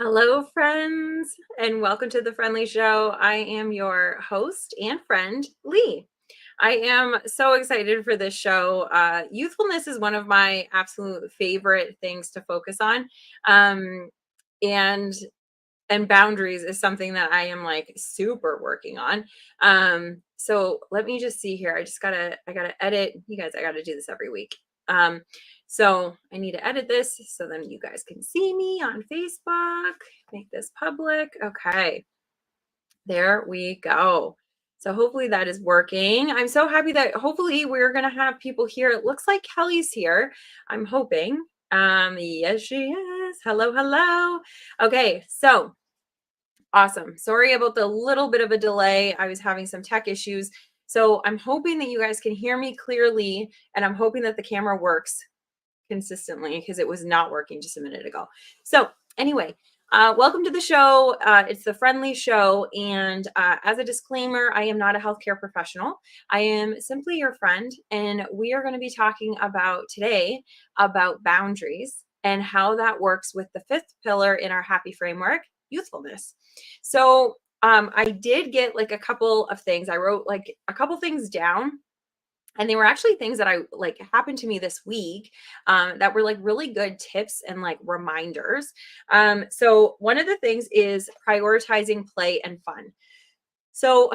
Hello, friends, and welcome to the Friend Leigh Show. I am your host and friend, Leigh. I am so excited for this show. Youthfulness is one of my absolute favorite things to focus on, and boundaries is something that I am like super working on. So let me just see here. I gotta edit. You guys, I gotta do this every week. Um, so I need to edit this so then you guys can see me on Facebook. Make this public. Okay, there we go. So hopefully that is working. I'm so happy that hopefully we're gonna have people here. It looks like Kelly's here. I'm hoping. Yes, she is. Hello, hello. Okay, so awesome. Sorry about the little bit of a delay. I was having some tech issues. So I'm hoping that you guys can hear me clearly, and I'm hoping that the camera works consistently because it was not working just a minute ago. So anyway, welcome to the show. It's the Friend Leigh Show. And as a disclaimer, I am not a healthcare professional. I am simply your friend. And we are going to be talking about today about boundaries and how that works with the fifth pillar in our happy framework, youthfulness. So I did get like a couple of things. I wrote like a couple things down, and they were actually things that I like happened to me this week, that were like really good tips and like reminders. So one of the things is prioritizing play and fun. So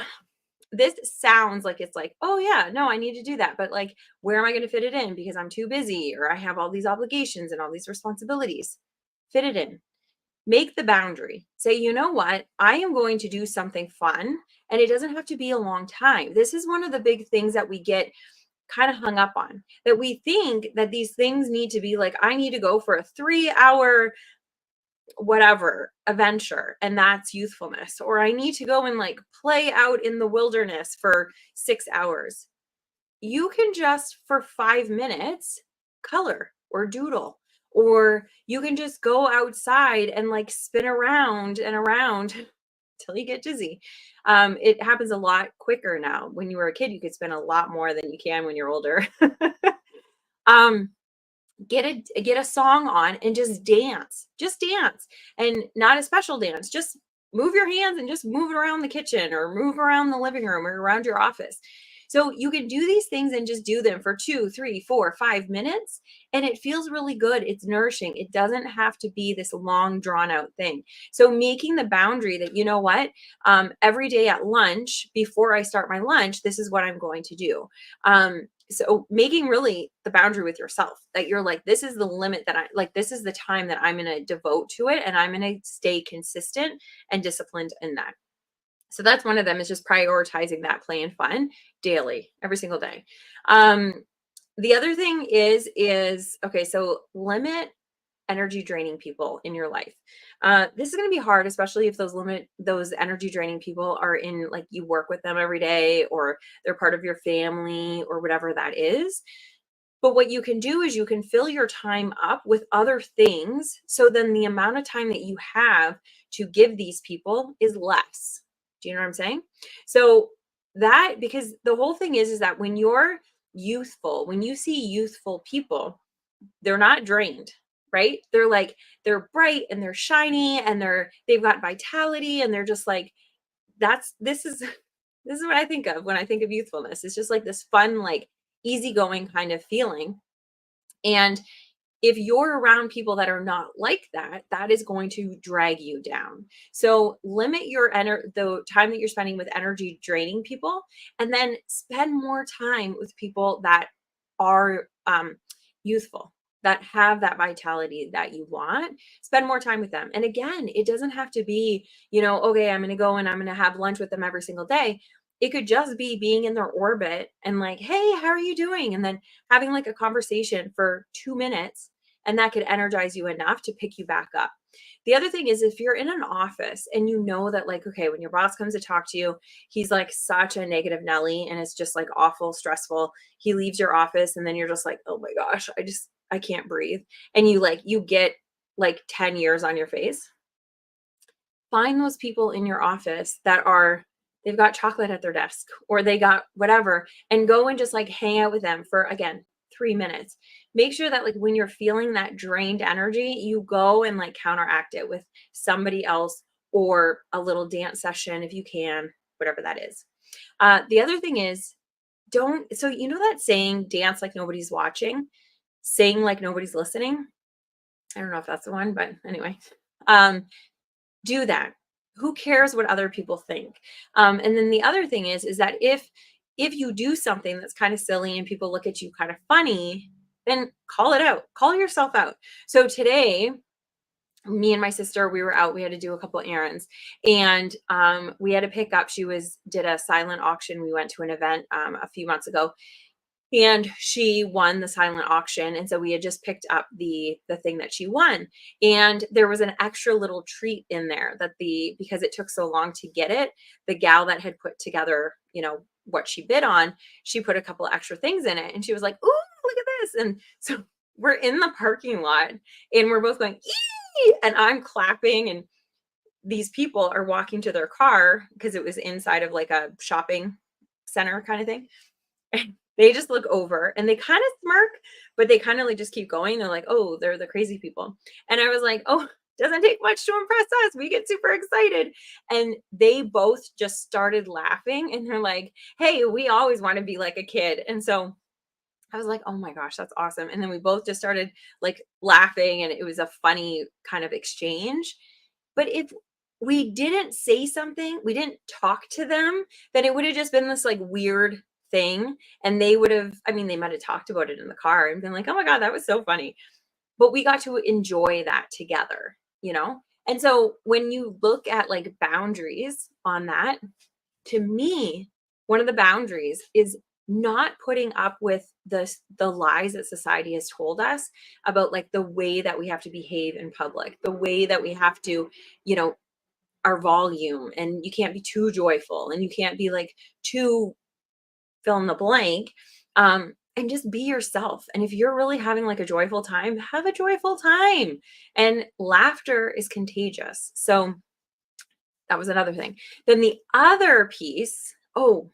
this sounds like it's like, oh yeah, no, I need to do that. But like, where am I going to fit it in? Because I'm too busy or I have all these obligations and all these responsibilities. Fit it in. Make the boundary. Say, you know what? I am going to do something fun, and it doesn't have to be a long time. This is one of the big things that we get kind of hung up on, that we think that these things need to be like, I need to go for a 3 hour whatever adventure, and that's youthfulness, or I need to go and like play out in the wilderness for 6 hours. You can just for 5 minutes color or doodle, or you can just go outside and like spin around and around till you get dizzy. It happens a lot quicker now. When you were a kid, you could spin a lot more than you can when you're older. um, get a song on and just dance, and not a special dance. Just move your hands and just move it around the kitchen or move around the living room or around your office. So you can do these things and just do them for 2, 3, 4, 5 minutes, and it feels really good. It's nourishing. It doesn't have to be this long drawn out thing. So making the boundary that, you know what, every day at lunch, before I start my lunch, this is what I'm going to do. So making really the boundary with yourself, that you're like, this is the limit that I like, this is the time that I'm going to devote to it, and I'm going to stay consistent and disciplined in that. So that's one of them, is just prioritizing that play and fun daily, every single day. The other thing is okay, so limit energy draining people in your life. This is going to be hard, especially if those energy draining people are in, like, you work with them every day, or they're part of your family, or whatever that is. But what you can do is you can fill your time up with other things. So then the amount of time that you have to give these people is less. Do you know what I'm saying? So that, because the whole thing is that when you're youthful, when you see youthful people, they're not drained, right? They're like, they're bright and they're shiny and they've got vitality, and they're just like, this is this is what I think of when I think of youthfulness. It's just like this fun, like easygoing kind of feeling. And if you're around people that are not like that, that is going to drag you down. So limit the time that you're spending with energy draining people, and then spend more time with people that are youthful, that have that vitality that you want. Spend more time with them. And again, it doesn't have to be, okay, I'm going to go and I'm going to have lunch with them every single day. It could just be being in their orbit and like, hey, how are you doing? And then having like a conversation for 2 minutes, and that could energize you enough to pick you back up. The other thing is, if you're in an office and you know that, like, okay, when your boss comes to talk to you, he's like such a negative Nelly and it's just like awful, stressful. He leaves your office and then you're just like, oh my gosh, I can't breathe. And you get like 10 years on your face. Find those people in your office they've got chocolate at their desk, or they got whatever, and go and just like hang out with them for, again, 3 minutes. Make sure that like when you're feeling that drained energy, you go and like counteract it with somebody else or a little dance session if you can, whatever that is. The other thing is, don't, so you know that saying, dance like nobody's watching, sing like nobody's listening? I don't know if that's the one, but anyway, um, do that. Who cares what other people think? And then the other thing is that if you do something that's kind of silly and people look at you kind of funny, then call it out. Call yourself out. So today, me and my sister, we were out. We had to do a couple errands, and we had to pick up. She was did a silent auction. We went to an event a few months ago, and she won the silent auction, and so we had just picked up the thing that she won, and there was an extra little treat in there that the because it took so long to get it, the gal that had put together, what she bid on, she put a couple extra things in it, and she was like, "Ooh, look at this." And so we're in the parking lot, and we're both going, "Ee!" And I'm clapping, and these people are walking to their car because it was inside of like a shopping center kind of thing. They just look over and they kind of smirk, but they kind of like just keep going. They're like, "Oh, they're the crazy people." And I was like, "Oh, doesn't take much to impress us. We get super excited." And they both just started laughing and they're like, "Hey, we always want to be like a kid." And so I was like, "Oh my gosh, that's awesome." And then we both just started like laughing and it was a funny kind of exchange. But if we didn't say something, we didn't talk to them, then it would have just been this like weird thing. And they would have, I mean, they might have talked about it in the car and been like, "Oh my God, that was so funny." But we got to enjoy that together, you know? And so when you look at like boundaries on that, to me, one of the boundaries is not putting up with the lies that society has told us about like the way that we have to behave in public, the way that we have to, you know, our volume, and you can't be too joyful and you can't be like too fill in the blank. And just be yourself. And if you're really having like a joyful time, have a joyful time. And laughter is contagious. So that was another thing. Then the other piece, oh,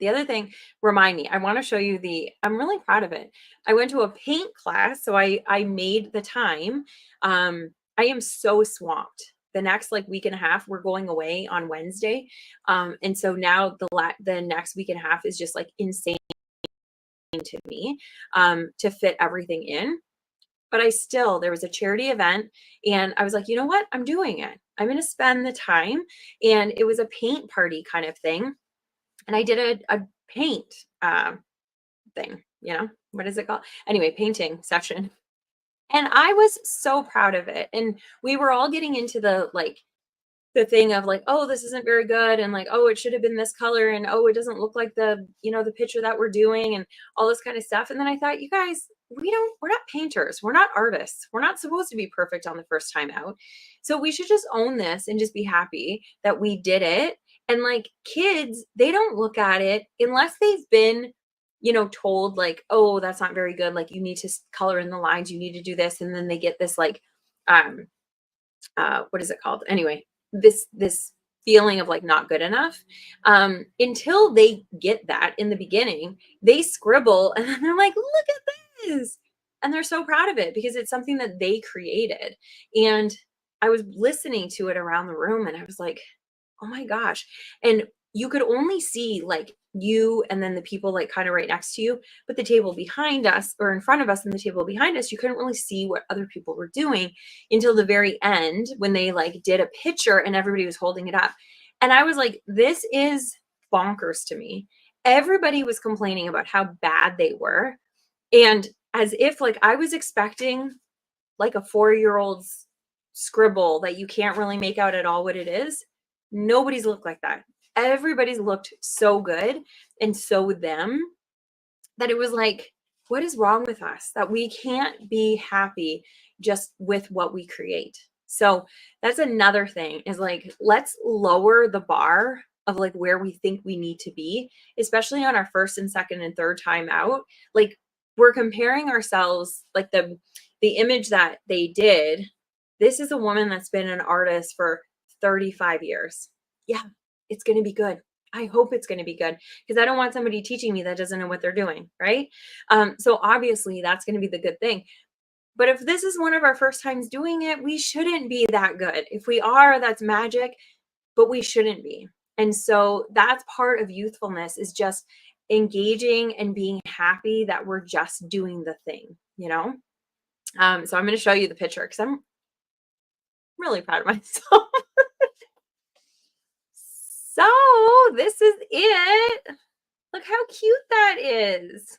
the other thing, remind me, I want to show you I'm really proud of it. I went to a paint class, so I made the time. I am so swamped. The next like week and a half, we're going away on Wednesday. And so now the next week and a half is just like insane to me, to fit everything in. But there was a charity event and I was like, you know what? I'm doing it. I'm going to spend the time. And it was a paint party kind of thing. And I did a paint thing, what is it called? Anyway, painting session. And I was so proud of it. And we were all getting into the thing of like, "Oh, this isn't very good," and like, "Oh, it should have been this color," and, "Oh, it doesn't look like the picture that we're doing," and all this kind of stuff. And then I thought, you guys, we're not painters. We're not artists. We're not supposed to be perfect on the first time out. So we should just own this and just be happy that we did it. And like kids, they don't look at it unless they've been, told like, "Oh, that's not very good. Like you need to color in the lines, you need to do this." And then they get this like, um, what is it called? Anyway, this feeling of like not good enough, until they get that in the beginning, they scribble and then they're like, "Look at this," and they're so proud of it because it's something that they created. And I was listening to it around the room and I was like, "Oh my gosh." And you could only see like you and then the people like kind of right next to you, but the table behind us or in front of us and the table behind us, you couldn't really see what other people were doing until the very end when they like did a picture and everybody was holding it up. And I was like, this is bonkers to me. Everybody was complaining about how bad they were. And as if like I was expecting like a 4-year-old's scribble that you can't really make out at all what it is. Nobody's looked like that. Everybody's looked so good and so them that it was like, what is wrong with us that we can't be happy just with what we create? So that's another thing is like, let's lower the bar of like where we think we need to be, especially on our first and second and third time out. Like we're comparing ourselves, like the image that they did. This is a woman that's been an artist for 35 years. Yeah, it's going to be good. I hope it's going to be good because I don't want somebody teaching me that doesn't know what they're doing, right? So obviously that's going to be the good thing. But if this is one of our first times doing it, we shouldn't be that good. If we are, that's magic, but we shouldn't be. And so that's part of youthfulness, is just engaging and being happy that we're just doing the thing, you know? So I'm going to show you the picture because I'm really proud of myself. So this is it. Look how cute that is.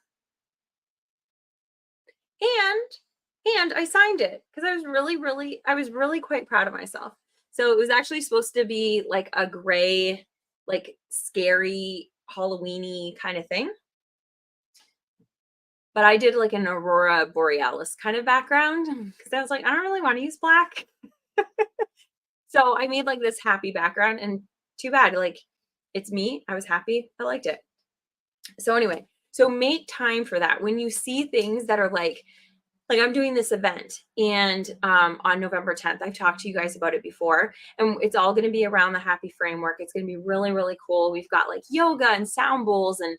And I signed it because I was really quite proud of myself. So it was actually supposed to be like a gray, like scary Halloweeny kind of thing. But I did like an aurora borealis kind of background because I was like, I don't really want to use black. So I made like this happy background, and too bad, like it's me. I was happy. I liked it. So anyway, so make time for that. When you see things that are like I'm doing this event, and on November 10th, I've talked to you guys about it before, and it's all going to be around the happy framework. It's going to be really, really cool. We've got like yoga and sound bowls and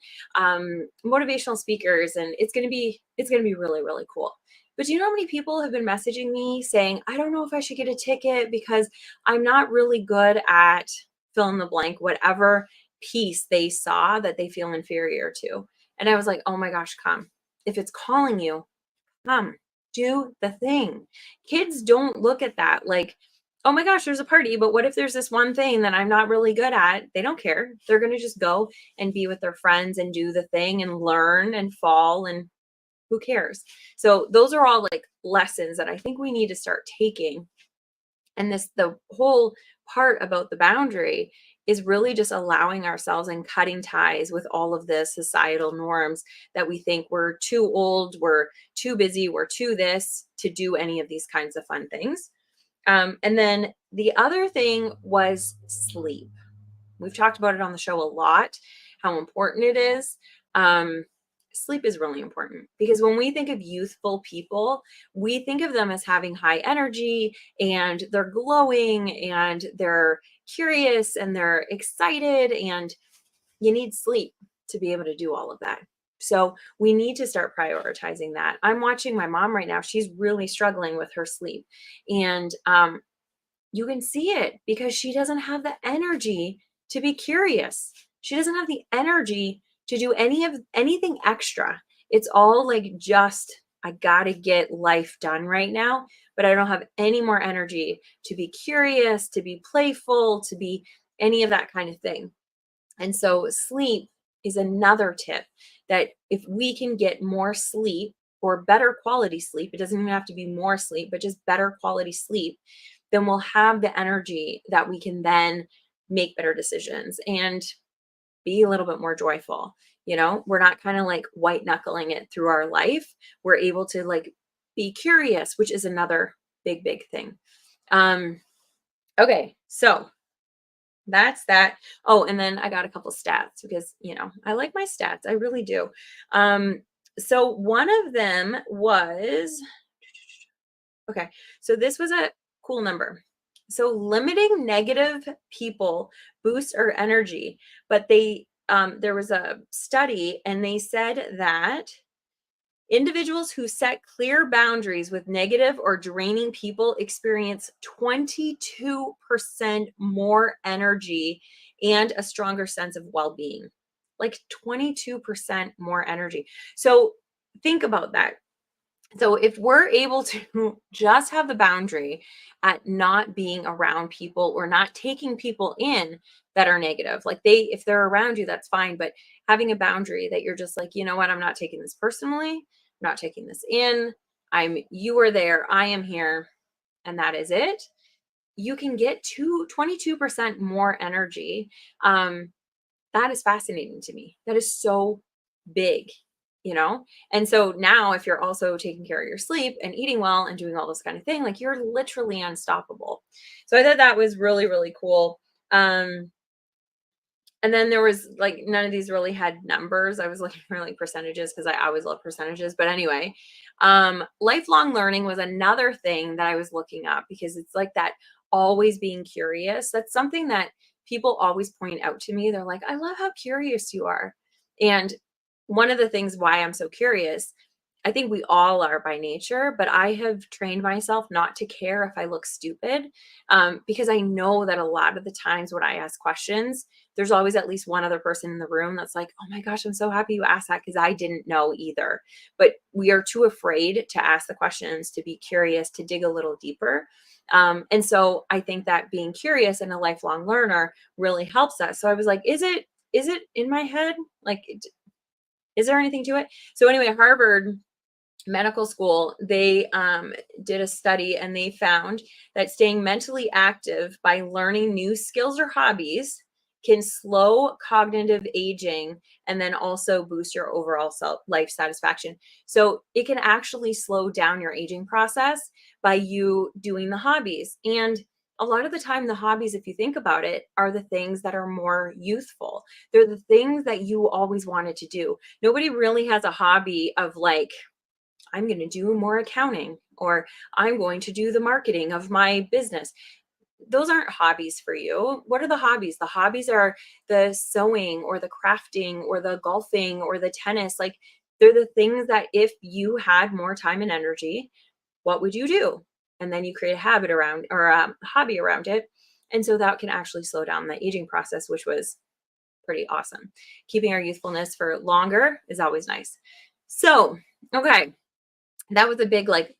motivational speakers, and it's going to be really, really cool. But do you know how many people have been messaging me saying, I don't know if I should get a ticket because I'm not really good at fill in the blank, whatever piece they saw that they feel inferior to. And I was like, oh my gosh, come. If it's calling you, come, do the thing. Kids don't look at that like, oh my gosh, there's a party, but what if there's this one thing that I'm not really good at? They don't care. They're going to just go and be with their friends and do the thing and learn and fall, and who cares? So those are all like lessons that I think we need to start taking. And the whole part about the boundary is really just allowing ourselves and cutting ties with all of the societal norms that we think we're too old, we're too busy, we're too this to do any of these kinds of fun things. And then the other thing was sleep. We've talked about it on the show a lot, how important it is. Sleep is really important because when we think of youthful people, we think of them as having high energy and they're glowing and they're curious and they're excited, and you need sleep to be able to do all of that. So we need to start prioritizing that. I'm watching my mom right now. She's really struggling with her sleep. And you can see it because she doesn't have the energy to be curious. She doesn't have the energy to do anything extra. It's all like just I got to get life done right now, but I don't have any more energy to be curious, to be playful, to be any of that kind of thing. And so sleep is another tip, that if we can get more sleep or better quality sleep, it doesn't even have to be more sleep, but just better quality sleep, then we'll have the energy that we can then make better decisions and be a little bit more joyful. You know, we're not kind of like white knuckling it through our life. We're able to like be curious, which is another big, big thing. Okay, so that's that. Oh, and then I got a couple stats because, I like my stats. I really do. So one of them was, okay, so this was a cool number. So limiting negative people boosts our energy, but there was a study and they said that individuals who set clear boundaries with negative or draining people experience 22% more energy and a stronger sense of well-being. Like 22% more energy. So think about that. So if we're able to just have the boundary at not being around people or not taking people in that are negative, like if they're around you, that's fine. But having a boundary that you're just like, you know what, I'm not taking this personally. I'm not taking this in. You are there. I am here. And that is it. You can get 22% more energy. That is fascinating to me. That is so big, you know? And so now if you're also taking care of your sleep and eating well and doing all this kind of thing, like you're literally unstoppable. So I thought that was really, really cool. And then there was like, none of these really had numbers. I was looking for like percentages because I always love percentages. But anyway, lifelong learning was another thing that I was looking up because it's like that always being curious. That's something that people always point out to me, they're like, I love how curious you are. And one of the things why I'm so curious, I think we all are by nature, but I have trained myself not to care if I look stupid, because I know that a lot of the times when I ask questions, there's always at least one other person in the room that's like, oh my gosh, I'm so happy you asked that because I didn't know either. But we are too afraid to ask the questions, to be curious, to dig a little deeper. And so I think that being curious and a lifelong learner really helps us. So I was like, is it in my head? Like, is there anything to it? So anyway, Harvard Medical School, they did a study and they found that staying mentally active by learning new skills or hobbies can slow cognitive aging and then also boost your overall life satisfaction. So it can actually slow down your aging process by you doing the hobbies. And a lot of the time, the hobbies, if you think about it, are the things that are more youthful. They're the things that you always wanted to do. Nobody really has a hobby of like, I'm going to do more accounting, or I'm going to do the marketing of my business. Those aren't hobbies for you. What are the hobbies? The hobbies are the sewing or the crafting or the golfing or the tennis. Like, they're the things that if you had more time and energy, what would you do? And then you create a habit around, or a hobby around it. And so that can actually slow down the aging process, which was pretty awesome. Keeping our youthfulness for longer is always nice. So, okay, that was a big like,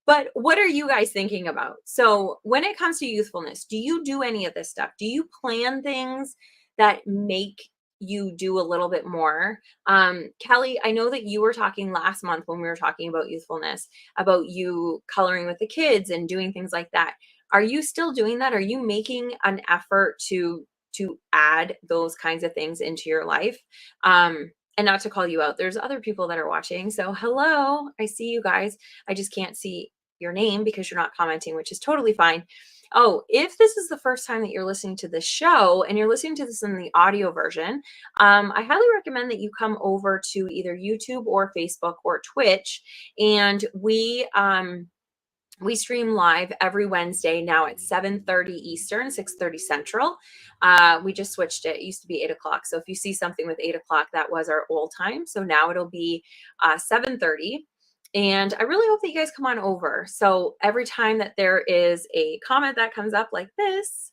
but what are you guys thinking about? So when it comes to youthfulness, do you do any of this stuff? Do you plan things that make you do a little bit more? Kelly, I know that you were talking last month when we were talking about youthfulness, about you coloring with the kids and doing things like that. Are you still doing that? Are you making an effort to add those kinds of things into your life? And not to call you out, there's other people that are watching. So hello, I see you guys. I just can't see your name because you're not commenting, which is totally fine. Oh, if this is the first time that you're listening to this show and you're listening to this in the audio version, I highly recommend that you come over to either YouTube or Facebook or Twitch. And we stream live every Wednesday now at 7:30 Eastern, 6:30 Central. We just switched it. It used to be 8 o'clock. So if you see something with 8 o'clock, that was our old time. So now it'll be 7:30. And I really hope that you guys come on over. So every time that there is a comment that comes up like this,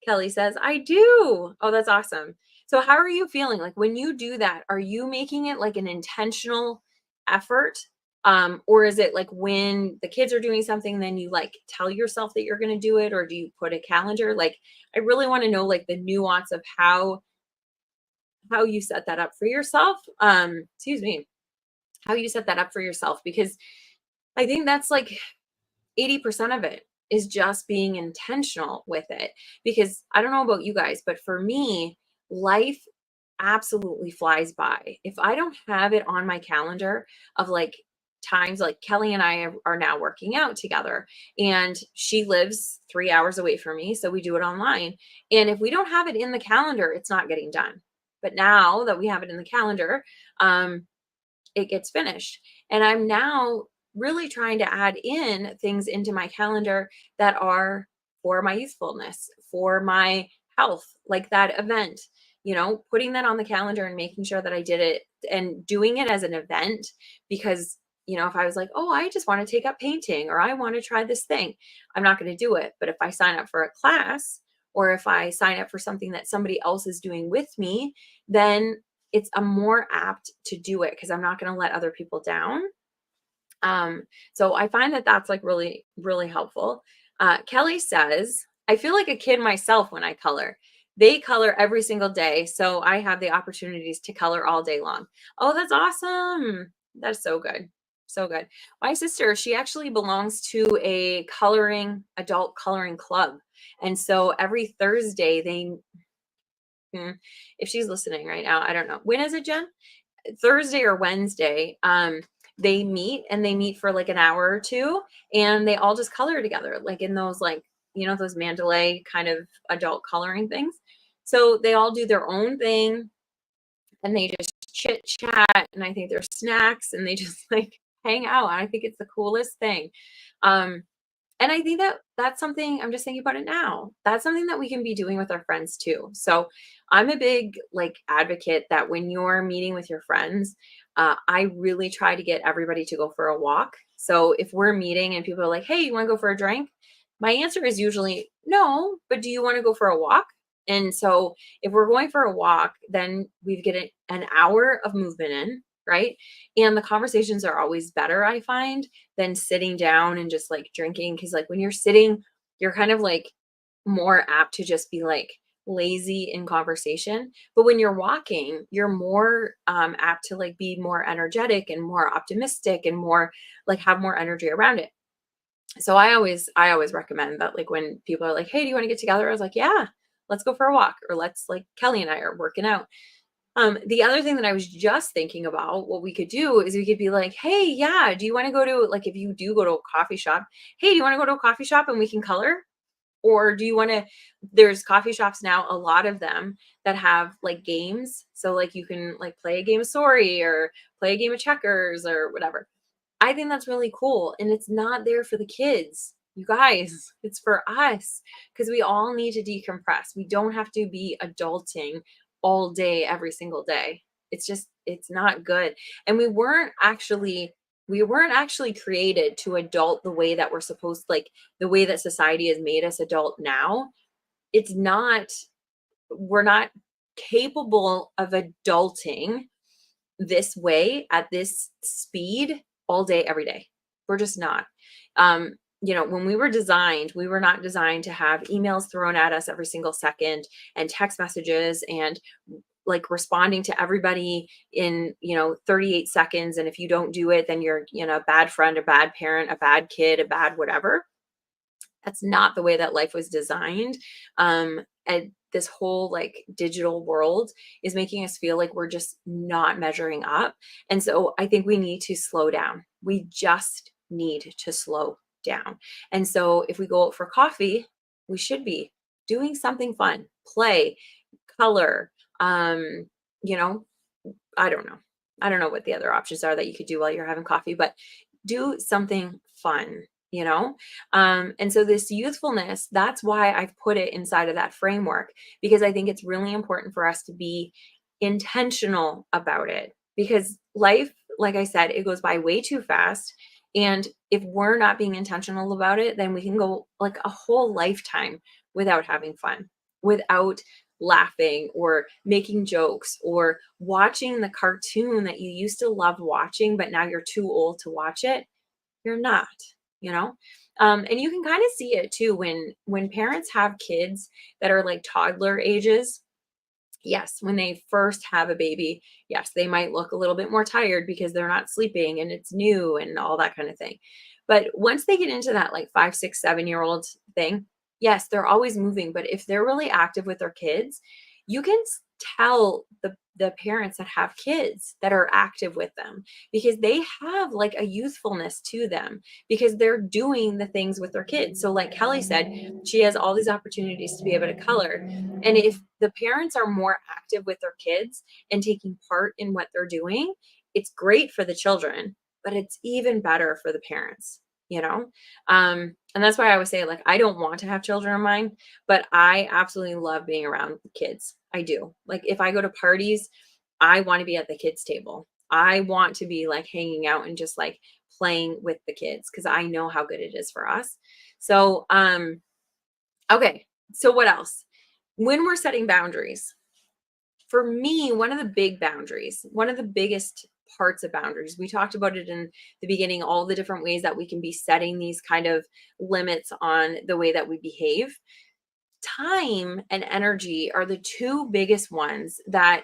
Kelly says, I do. Oh, that's awesome. So how are you feeling? Like when you do that, are you making it like an intentional effort? Or is it like when the kids are doing something, then you like tell yourself that you're going to do it, or do you put a calendar? Like, I really want to know like the nuance of how you set that up for yourself. Excuse me, how you set that up for yourself, because I think that's like 80% of it is just being intentional with it. Because I don't know about you guys, but for me, life absolutely flies by. If I don't have it on my calendar of like times, like Kelly and I are now working out together, and she lives 3 hours away from me. So we do it online. And if we don't have it in the calendar, it's not getting done. But now that we have it in the calendar, it gets finished. And I'm now really trying to add in things into my calendar that are for my youthfulness, for my health, like that event, putting that on the calendar and making sure that I did it and doing it as an event. Because, if I was like, oh, I just want to take up painting, or I want to try this thing, I'm not going to do it. But if I sign up for a class, or if I sign up for something that somebody else is doing with me, then I'm more apt to do it because I'm not going to let other people down. So I find that that's like really, really helpful. Kelly says, I feel like a kid myself when I color. They color every single day. So I have the opportunities to color all day long. Oh, that's awesome. That's so good. So good. My sister, she actually belongs to a adult coloring club. And so every Thursday, if she's listening right now, I don't know. When is it, Jen? Thursday or Wednesday, they meet for like an hour or two, and they all just color together, like in those like, those Mandalay kind of adult coloring things. So they all do their own thing and they just chit chat, and I think there's snacks, and they just like hang out. I think it's the coolest thing. And I think that that's something I'm just thinking about it now. That's something that we can be doing with our friends too. So I'm a big like advocate that when you're meeting with your friends, I really try to get everybody to go for a walk. So if we're meeting and people are like, "Hey, you want to go for a drink?" My answer is usually no, but do you want to go for a walk? And so if we're going for a walk, then we get an hour of movement in, right? And the conversations are always better, I find, than sitting down and just like drinking. Cause like when you're sitting, you're kind of like more apt to just be like lazy in conversation. But when you're walking, you're more apt to like be more energetic and more optimistic and more like have more energy around it. So I always recommend that like when people are like, "Hey, do you want to get together?" I was like, "Yeah, let's go for a walk." Or let's like Kelly and I are working out. The other thing that I was just thinking about, what we could do is we could be like, "Hey, yeah, do you want to go to like if you do go to a coffee shop, hey, do you want to go to a coffee shop and we can color? Or do you want to there's coffee shops now, a lot of them that have like games. So like you can like play a game of sorry or play a game of checkers or whatever. I think that's really cool, and it's not there for the kids. You guys, it's for us because we all need to decompress. We don't have to be adulting all day every single day. It's just it's not good. And we weren't actually created to adult the way that we're supposed like the way that society has made us adult now. It's not we're not capable of adulting this way at this speed all day every day. We're just not. When we were not designed to have emails thrown at us every single second and text messages and like responding to everybody in 38 seconds, and if you don't do it then you're a bad friend, a bad parent, a bad kid, a bad whatever. That's not the way that life was designed. And this whole like digital world is making us feel like we're just not measuring up. And so I think we need to slow down. We just need to slow down. And so if we go out for coffee, we should be doing something fun, play, color, you know, I don't know. I don't know what the other options are that you could do while you're having coffee, but do something fun, you know? And so this youthfulness, that's why I've put it inside of that framework, because I think it's really important for us to be intentional about it because life, like I said, it goes by way too fast. And if we're not being intentional about it, then we can go like a whole lifetime without having fun, without laughing or making jokes or watching the cartoon that you used to love watching, but now you're too old to watch it. You're not, you know? And you can kind of see it too when parents have kids that are like toddler ages. Yes, when they first have a baby, yes, they might look a little bit more tired because they're not sleeping and it's new and all that kind of thing. But once they get into that like 5, 6, 7-year-old thing, yes, they're always moving. But if they're really active with their kids, you can tell the parents that have kids that are active with them because they have like a youthfulness to them because they're doing the things with their kids. So like Kelly said, she has all these opportunities to be able to color, and if the parents are more active with their kids and taking part in what they're doing, it's great for the children, but it's even better for the parents, you know? And that's why I always say, like, I don't want to have children of mine, but I absolutely love being around kids. I do. Like, if I go to parties, I want to be at the kids' table. I want to be like hanging out and just like playing with the kids because I know how good it is for us. So, okay. So, what else? When we're setting boundaries, for me, one of the big boundaries, one of the biggest parts of boundaries, we talked about it in the beginning, all the different ways that we can be setting these kind of limits on the way that we behave. Time and energy are the two biggest ones that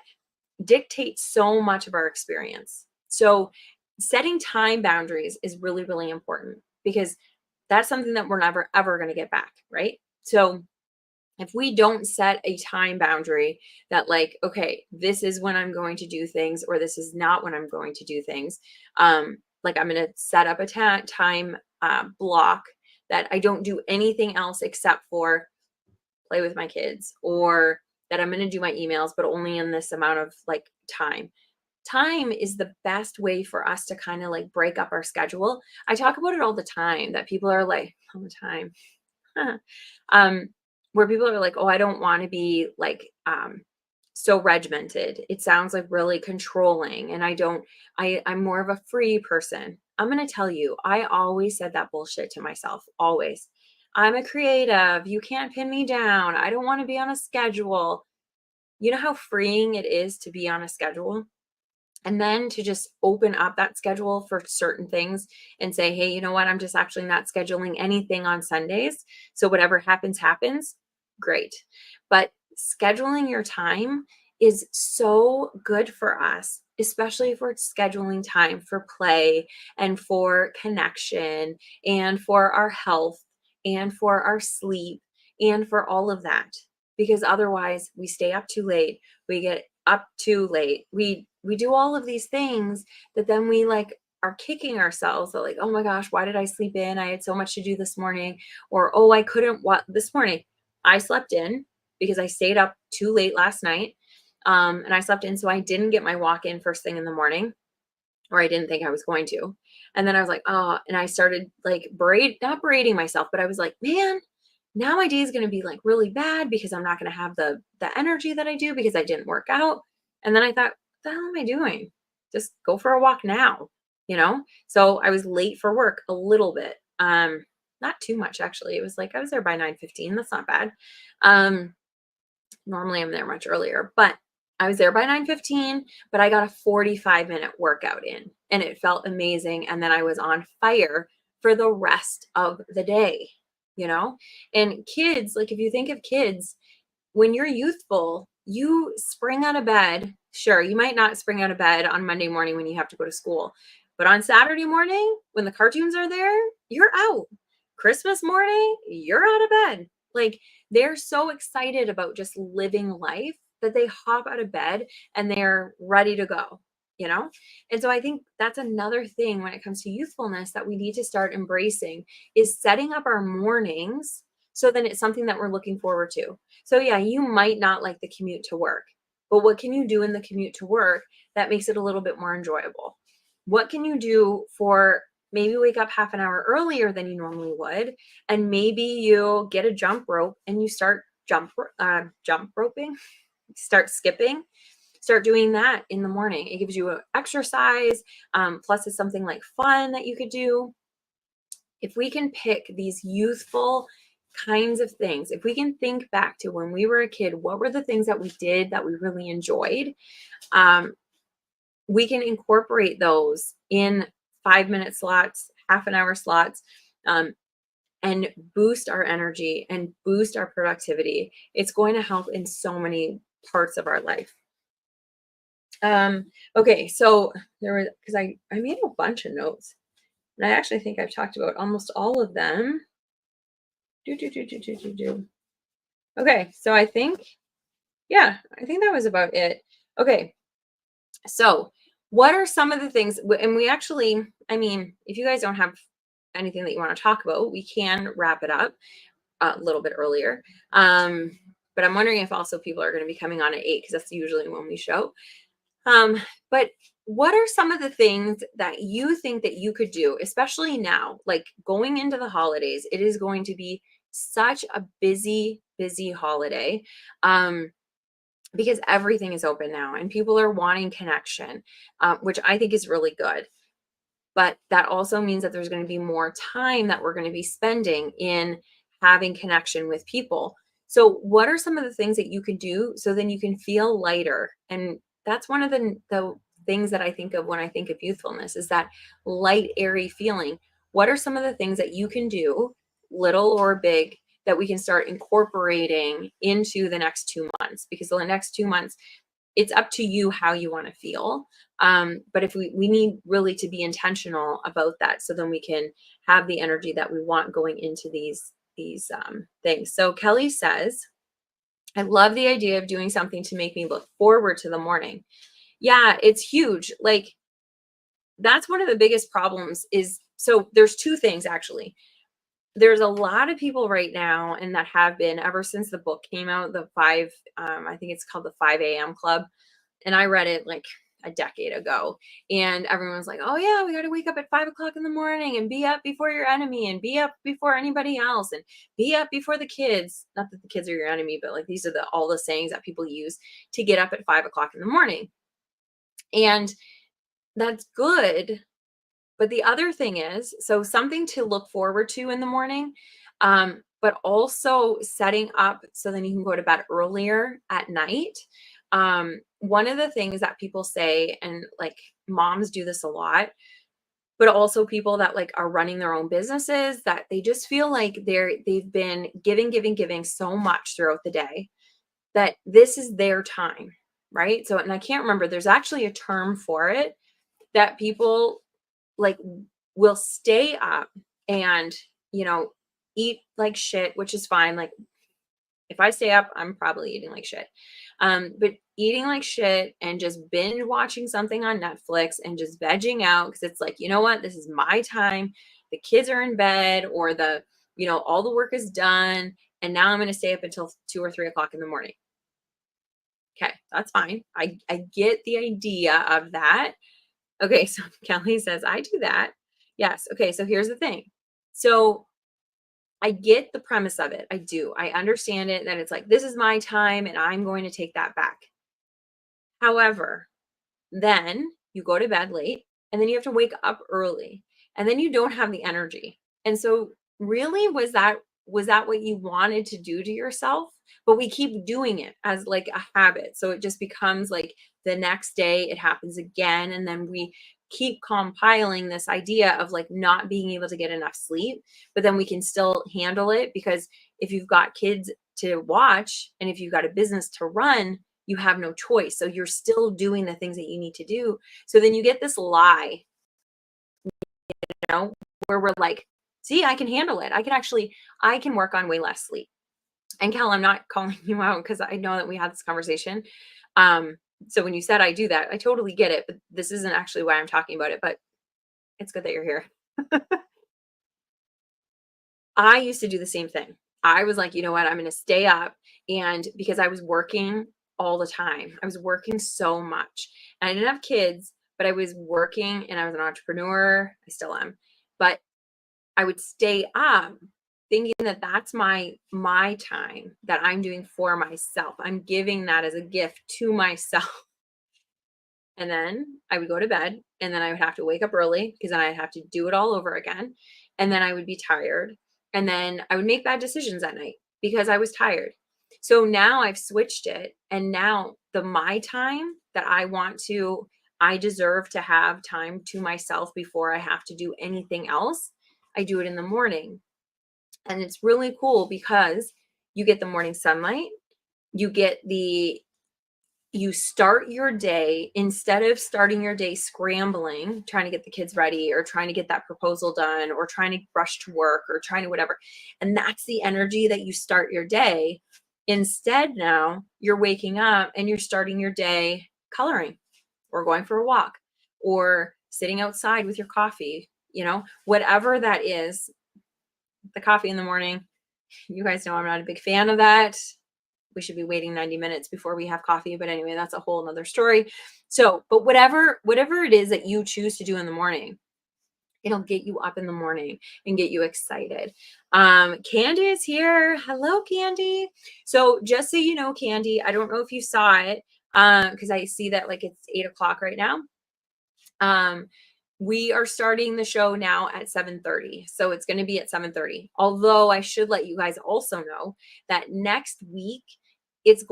dictate so much of our experience. So, setting time boundaries is really, really important because that's something that we're never, ever going to get back, right? So, if we don't set a time boundary that like okay, this is when I'm going to do things or this is not when I'm going to do things, like I'm going to set up a time block that I don't do anything else except for play with my kids, or that I'm going to do my emails but only in this amount of like time. time is the best way for us to kind of like break up our schedule. I talk about it all the time that people are like, all the time, um, where people are like, oh, I don't want to be like, so regimented. It sounds like really controlling. And I'm more of a free person. I'm going to tell you, I always said that bullshit to myself, always. I'm a creative. You can't pin me down. I don't want to be on a schedule. You know how freeing it is to be on a schedule? And then to just open up that schedule for certain things and say, hey, you know what? I'm just actually not scheduling anything on Sundays. So whatever happens, happens. Great. But scheduling your time is so good for us, especially if we're scheduling time for play and for connection and for our health and for our sleep and for all of that. Because otherwise, we stay up too late. We get up too late. We do all of these things that then we like are kicking ourselves. So like, oh my gosh, why did I sleep in? I had so much to do this morning. Or, oh, I couldn't what this morning. I slept in because I stayed up too late last night. And I slept in so I didn't get my walk in first thing in the morning, or I didn't think I was going to. And then I was like, oh, and I started like not braiding myself, but I was like, man, now my day is going to be like really bad because I'm not going to have the energy that I do because I didn't work out. And then I thought, what the hell am I doing? Just go for a walk now, you know? So I was late for work a little bit. Not too much actually. It was like I was there by 9:15. That's not bad. Normally I'm there much earlier, but I was there by 9:15, but I got a 45-minute workout in and it felt amazing. And then I was on fire for the rest of the day, you know? And kids, like if you think of kids, when you're youthful, you spring out of bed. Sure, you might not spring out of bed on Monday morning when you have to go to school, but on Saturday morning, when the cartoons are there, you're out. Christmas morning, you're out of bed. Like they're so excited about just living life that they hop out of bed and they're ready to go, you know? And so I think that's another thing when it comes to youthfulness that we need to start embracing is setting up our mornings so then it's something that we're looking forward to. So yeah, you might not like the commute to work, but what can you do in the commute to work that makes it a little bit more enjoyable? What can you do for maybe wake up half an hour earlier than you normally would, and maybe you get a jump rope and you start jump roping, start skipping, start doing that in the morning. It gives you an exercise, plus it's something like fun that you could do. If we can pick these youthful kinds of things, if we can think back to when we were a kid, what were the things that we did that we really enjoyed? We can incorporate those in 5-minute slots, half an hour slots, and boost our energy and boost our productivity. It's going to help in so many parts of our life. Okay, so there was, because I made a bunch of notes, and I actually think I've talked about almost all of them. Okay, so I think, yeah, I think that was about it. Okay, so what are some of the things, and we actually, I mean, if you guys don't have anything that you want to talk about, we can wrap it up a little bit earlier. But I'm wondering if also people are going to be coming on at 8 because that's usually when we show. But what are some of the things that you think that you could do, especially now, like going into the holidays? It is going to be such a busy, busy holiday. Because everything is open now and people are wanting connection, which I think is really good. But that also means that there's going to be more time that we're going to be spending in having connection with people. So, what are some of the things that you can do so then you can feel lighter? And that's one of the things that I think of when I think of youthfulness is that light, airy feeling. What are some of the things that you can do, little or big, that we can start incorporating into the next 2 months? Because the next 2 months, it's up to you how you want to feel. But if we need really to be intentional about that, so then we can have the energy that we want going into these things. So Kelly says, I love the idea of doing something to make me look forward to the morning. Yeah, it's huge. Like that's one of the biggest problems is, so there's two things actually. There's a lot of people right now, and that have been ever since the book came out, the 5, I think it's called the 5 a.m. Club. And I read it like, a decade ago. And everyone was like, oh yeah, we got to wake up at 5 o'clock in the morning and be up before your enemy and be up before anybody else and be up before the kids. Not that the kids are your enemy, but like these are all the sayings that people use to get up at 5 o'clock in the morning. And that's good. But the other thing is, so something to look forward to in the morning, but also setting up so then you can go to bed earlier at night. One of the things that people say, and like moms do this a lot, but also people that like are running their own businesses, that they just feel like they've been giving so much throughout the day that this is their time, right? So, and I can't remember, there's actually a term for it that people like will stay up and, you know, eat like shit, which is fine. Like if I stay up, I'm probably eating like shit. But eating like shit and just binge watching something on Netflix and just vegging out because it's like, you know what, this is my time. The kids are in bed or all the work is done. And now I'm going to stay up until 2 or 3 o'clock in the morning. Okay, that's fine. I get the idea of that. Okay, so Kelly says, I do that. Yes. Okay, so here's the thing. So I get the premise of it. I do. I understand it that it's like, this is my time and I'm going to take that back. However, then you go to bed late and then you have to wake up early and then you don't have the energy. And so really was that what you wanted to do to yourself? But we keep doing it as like a habit. So it just becomes like the next day it happens again and then we keep compiling this idea of like not being able to get enough sleep, but then we can still handle it because if you've got kids to watch and if you've got a business to run, you have no choice. So you're still doing the things that you need to do. So then you get this lie, where we're like, see, I can handle it. I can work on way less sleep. And Cal, I'm not calling you out because I know that we had this conversation. So when you said I do that, I totally get it, but this isn't actually why I'm talking about it, but it's good that you're here. I used to do the same thing. I was like, you know what? I'm going to stay up. And because I was working all the time, I was working so much. And I didn't have kids, but I was working and I was an entrepreneur. I still am. But I would stay up thinking that that's my time that I'm doing for myself. I'm giving that as a gift to myself. And then I would go to bed and then I would have to wake up early because then I'd have to do it all over again. And then I would be tired. And then I would make bad decisions at night because I was tired. So now I've switched it. And now my time that I deserve to have time to myself before I have to do anything else. I do it in the morning. And it's really cool because you get the morning sunlight, you start your day instead of starting your day scrambling, trying to get the kids ready or trying to get that proposal done or trying to rush to work or trying to whatever. And that's the energy that you start your day. Instead, now you're waking up and you're starting your day coloring or going for a walk or sitting outside with your coffee, whatever that is. The coffee in the morning, you guys know I'm not a big fan of that. We should be waiting 90 minutes before we have coffee. But anyway, that's a whole nother story. So, but whatever it is that you choose to do in the morning, it'll get you up in the morning and get you excited. Candy is here. Hello, Candy. So just so you know, Candy, I don't know if you saw it because I see that like it's 8 o'clock right now. We are starting the show now at 7:30. So it's going to be at 7:30. Although I should let you guys also know that next week it's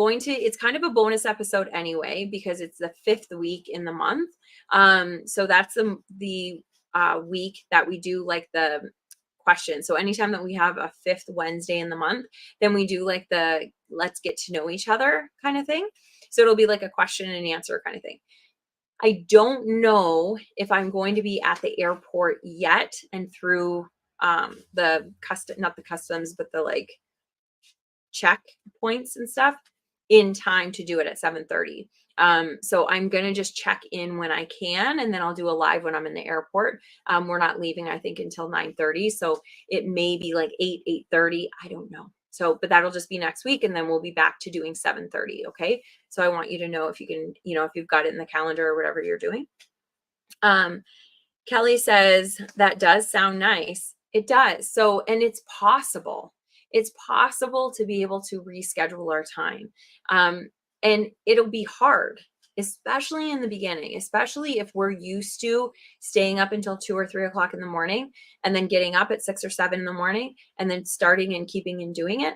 kind of a bonus episode anyway, because it's the 5th week in the month. So that's the week that we do like the question. So anytime that we have a 5th Wednesday in the month, then we do like the let's get to know each other kind of thing. So it'll be like a question and answer kind of thing. I don't know if I'm going to be at the airport yet and through not the customs, but the like check points and stuff in time to do it at 7:30. So I'm going to just check in when I can, and then I'll do a live when I'm in the airport. We're not leaving, I think, until 9:30. So it may be like 8:30. I don't know. So, but that'll just be next week, and then we'll be back to doing 7:30. Okay. So I want you to know if you can, if you've got it in the calendar or whatever you're doing. Um, Kelly says that does sound nice. It does. So, and it's possible. It's possible to be able to reschedule our time. Um, and it'll be hard, especially in the beginning, especially if we're used to staying up until 2 or 3 o'clock in the morning and then getting up at 6 or 7 in the morning and then starting and keeping and doing it.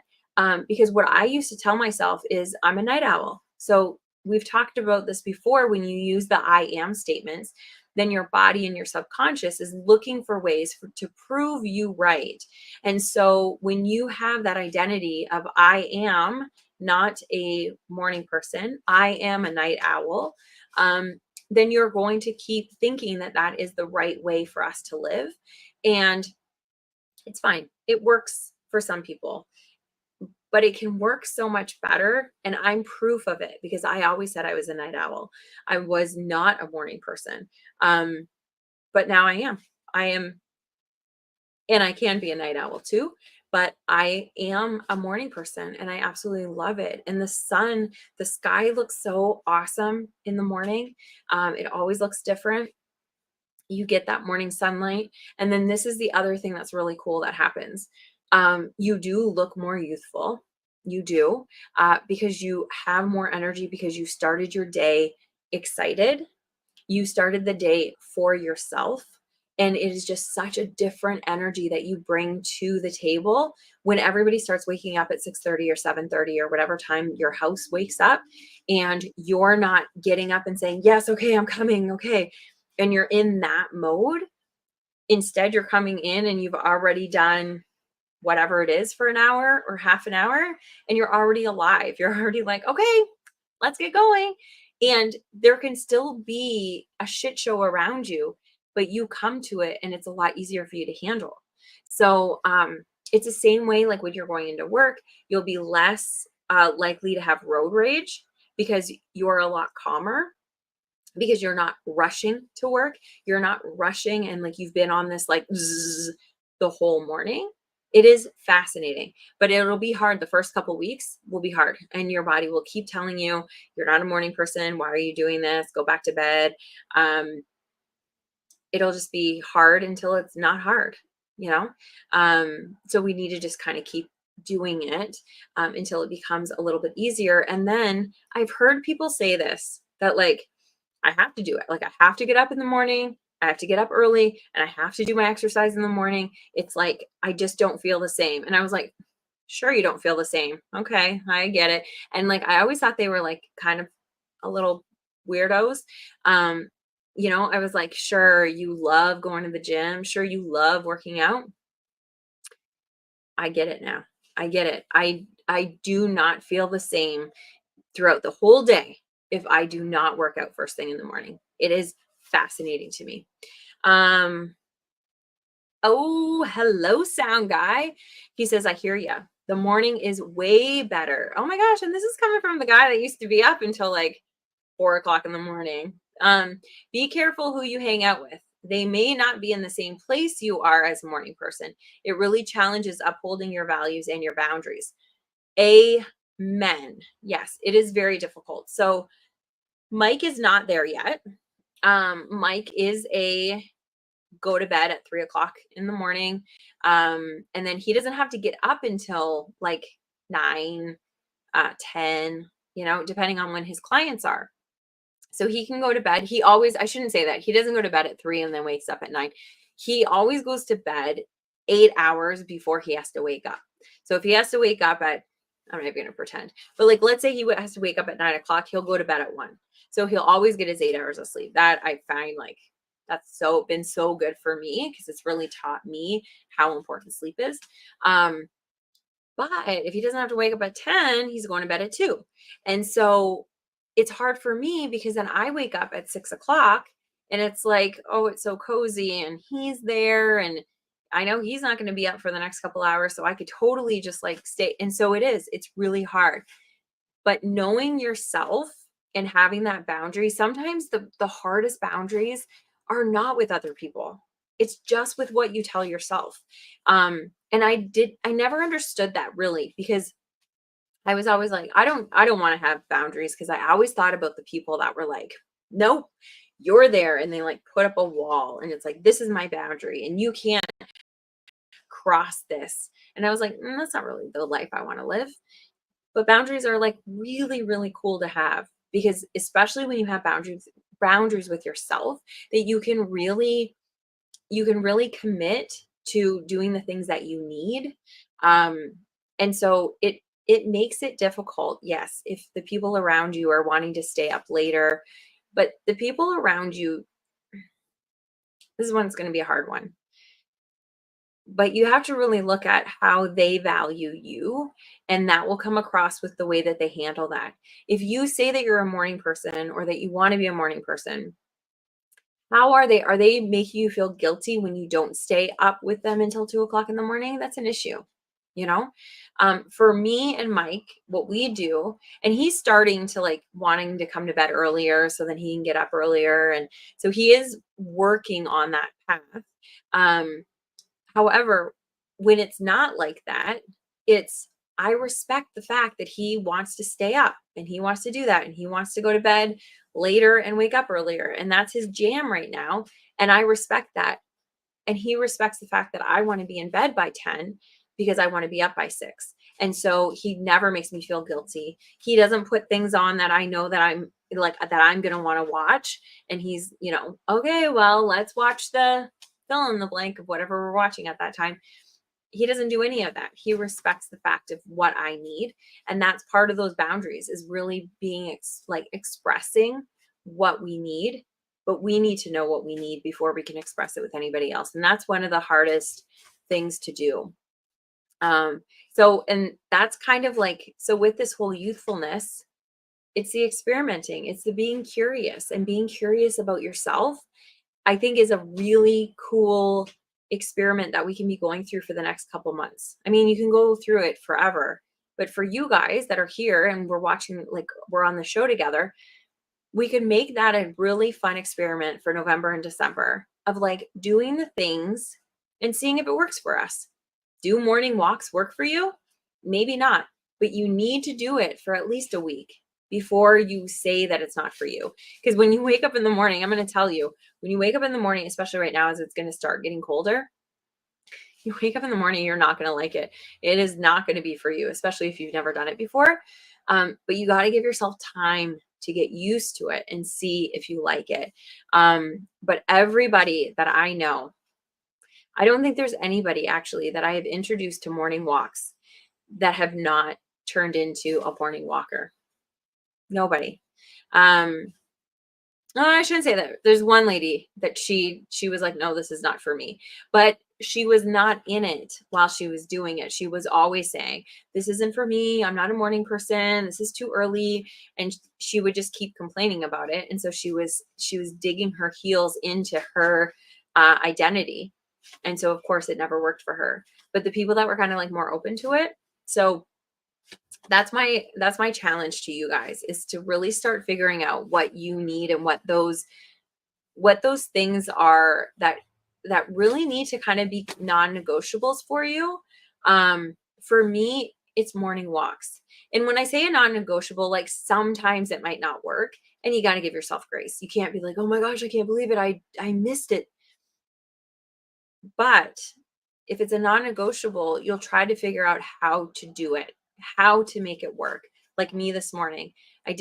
Because what I used to tell myself is I'm a night owl. So we've talked about this before. When you use the I am statements, then your body and your subconscious is looking for ways to prove you right. And so when you have that identity of I am not a morning person, I am a night owl, then you're going to keep thinking that that is the right way for us to live. And it's fine. It works for some people, but it can work so much better. And I'm proof of it because I always said I was a night owl. I was not a morning person. Um, but now I am. I am, and I can be a night owl too, but I am a morning person and I absolutely love it. And the sky looks so awesome in the morning. It always looks different. You get that morning sunlight. And then this is the other thing that's really cool that happens. You do look more youthful. You do, because you have more energy because you started your day excited. You started the day for yourself. And it is just such a different energy that you bring to the table when everybody starts waking up at 6:30 or 7:30 or whatever time your house wakes up, and you're not getting up and saying, yes, okay, I'm coming, okay. And you're in that mode. Instead, you're coming in and you've already done whatever it is for an hour or half an hour, and you're already alive. You're already like, okay, let's get going. And there can still be a shit show around you, but you come to it and it's a lot easier for you to handle. So it's the same way, like when you're going into work, you'll be less likely to have road rage because you're a lot calmer, because you're not rushing to work. You're not rushing and like you've been on this like zzz, the whole morning. It is fascinating, but it'll be hard. The first couple weeks will be hard, and your body will keep telling you you're not a morning person. Why are you doing this? Go back to bed. It'll just be hard until it's not hard, you know? So we need to just kind of keep doing it until it becomes a little bit easier. And then I've heard people say this, that like, I have to do it. Like I have to get up in the morning. I have to get up early and I have to do my exercise in the morning. It's like, I just don't feel the same. And I was like, sure, you don't feel the same. Okay, I get it. And like, I always thought they were like kind of a little weirdos. Um, I was like, sure, you love going to the gym. Sure, you love working out. I get it now. I get it. I do not feel the same throughout the whole day if I do not work out first thing in the morning. It is fascinating to me. Oh, hello, sound guy. He says, I hear ya. The morning is way better. Oh my gosh. And this is coming from the guy that used to be up until like 4 o'clock in the morning. Be careful who you hang out with. They may not be in the same place you are as a morning person. It really challenges upholding your values and your boundaries. Amen. Yes, it is very difficult. So Mike is not there yet. Mike is a go to bed at 3 o'clock in the morning. And then he doesn't have to get up until like 9, 10, depending on when his clients are. So he can go to bed. I shouldn't say that. He doesn't go to bed at 3 and then wakes up at 9. He always goes to bed 8 hours before he has to wake up. So if he has to wake up at, I'm not even going to pretend, but like, let's say he has to wake up at 9 o'clock, he'll go to bed at 1. So he'll always get his 8 hours of sleep. That I find like, that's been so good for me because it's really taught me how important sleep is. But if he doesn't have to wake up at 10, he's going to bed at 2. And so it's hard for me because then I wake up at 6 o'clock and it's like, oh, it's so cozy and he's there. And I know he's not going to be up for the next couple hours. So I could totally just like stay. And so it's really hard. But knowing yourself and having that boundary, sometimes the hardest boundaries are not with other people. It's just with what you tell yourself. And I never understood that really, because I was always like, I don't want to have boundaries, because I always thought about the people that were like, nope, you're there. And they like put up a wall and it's like, this is my boundary and you can't cross this. And I was like, that's not really the life I want to live. But boundaries are like really, really cool to have, because especially when you have boundaries with yourself, that you can really commit to doing the things that you need. Um, and so it makes it difficult, yes, if the people around you are wanting to stay up later, but the people around you, this is one's going to be a hard one. But you have to really look at how they value you, and that will come across with the way that they handle that. If you say that you're a morning person or that you want to be a morning person, how are they? Are they making you feel guilty when you don't stay up with them until 2 o'clock in the morning? That's an issue, you know? For me and Mike, what we do, and he's starting to like wanting to come to bed earlier so then he can get up earlier. And so he is working on that path. Um, However, when it's not like that, it's I respect the fact that he wants to stay up and he wants to do that and he wants to go to bed later and wake up earlier. And that's his jam right now. And I respect that. And he respects the fact that I want to be in bed by 10 because I want to be up by 6. And so he never makes me feel guilty. He doesn't put things on that I know that I'm going to want to watch. And he's, okay, well, let's watch the fill in the blank of whatever we're watching at that time. He doesn't do any of that. He respects the fact of what I need. And that's part of those boundaries, is really being expressing what we need, but we need to know what we need before we can express it with anybody else. And that's one of the hardest things to do. And that's kind of like, so with this whole youthfulness, it's the experimenting, it's the being curious, and being curious about yourself, I think, is a really cool experiment that we can be going through for the next couple months. I mean, you can go through it forever, but for you guys that are here and we're watching, like we're on the show together, we could make that a really fun experiment for November and December of like doing the things and seeing if it works for us. Do morning walks work for you? Maybe not, but you need to do it for at least a week before you say that it's not for you. Because when you wake up in the morning, I'm going to tell you, when you wake up in the morning, especially right now as it's going to start getting colder, you wake up in the morning, you're not going to like it. It is not going to be for you, especially if you've never done it before. But you got to give yourself time to get used to it and see if you like it. But everybody that I know, I don't think there's anybody actually that I have introduced to morning walks that have not turned into a morning walker. Nobody. No, I shouldn't say that. There's one lady that she was like, no, this is not for me. But she was not in it while she was doing it. She was always saying, this isn't for me. I'm not a morning person. This is too early. And she would just keep complaining about it. And so she was digging her heels into her identity. And so of course it never worked for her. But the people that were kind of like more open to it. So that's my challenge to you guys, is to really start figuring out what you need and what those things are that really need to kind of be non-negotiables for you. For me, it's morning walks. And when I say a non-negotiable, like sometimes it might not work and you got to give yourself grace. You can't be like, oh my gosh, I can't believe it. I missed it. But if it's a non-negotiable, you'll try to figure out how to do it, how to make it work. Like me this morning, I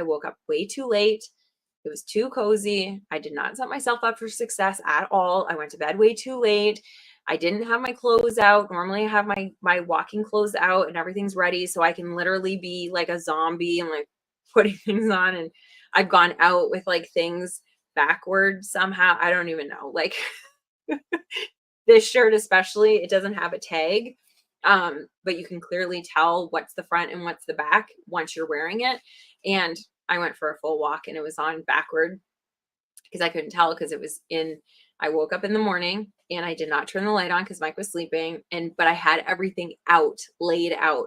woke up way too late. It was too cozy. I did not set myself up for success at all. I went to bed way too late. I didn't have my clothes out. Normally I have my walking clothes out and everything's ready. So I can literally be like a zombie and like putting things on. And I've gone out with like things backward somehow. I don't even know. Like this shirt especially, it doesn't have a tag. But you can clearly tell what's the front and what's the back once you're wearing it. And I went for a full walk and it was on backward because I couldn't tell, because I woke up in the morning and I did not turn the light on because Mike was sleeping, but I had everything laid out.